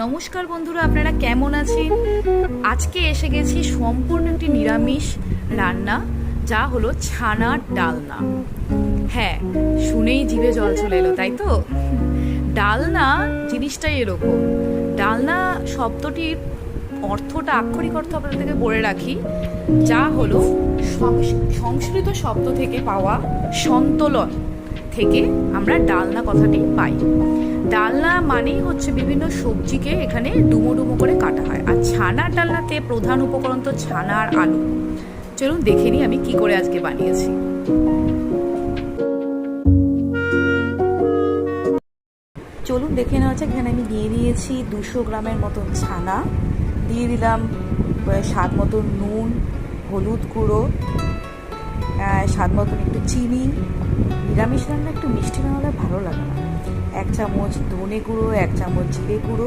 নমস্কার বন্ধুরা, আপনারা কেমন আছেন? আজকে এসে গেছি সম্পূর্ণ একটি নিরামিষ রান্না, যা হলো ছানার ডালনা। হ্যাঁ, শুনেই জিভে জল চলে এলো, তাই তো? ডালনা জিনিসটাই এরকম। ডালনা শব্দটির অর্থটা, আক্ষরিক অর্থ আপনাদেরকে বলে রাখি, যা হলো সংস্কৃত শব্দ থেকে পাওয়া সন্তলন থেকে আমরা ডালনা কথাটি পাই। ডালনা মানেই হচ্ছে বিভিন্ন সবজিকে এখানে ডুমো ডুমো করে কাটা হয়। আর ছানার ডালনাতে প্রধান উপকরণ তো ছানা আর আলু। চলুন দেখে নিই আমি কি করে আজকে বানিয়েছি। চলুন দেখে নেওয়া যাক। এখানে আমি দিয়ে দিয়েছি 200 গ্রামের মতন ছানা, দিয়ে দিলাম স্বাদ মতন নুন, হলুদ গুঁড়ো, স্বাদ মতন একটু চিনি। নিরামিষ রান্না একটু মিষ্টি না হলে ভালো লাগে না। 1 চামচ ধনে গুঁড়ো, 1 চামচ জিরে গুঁড়ো,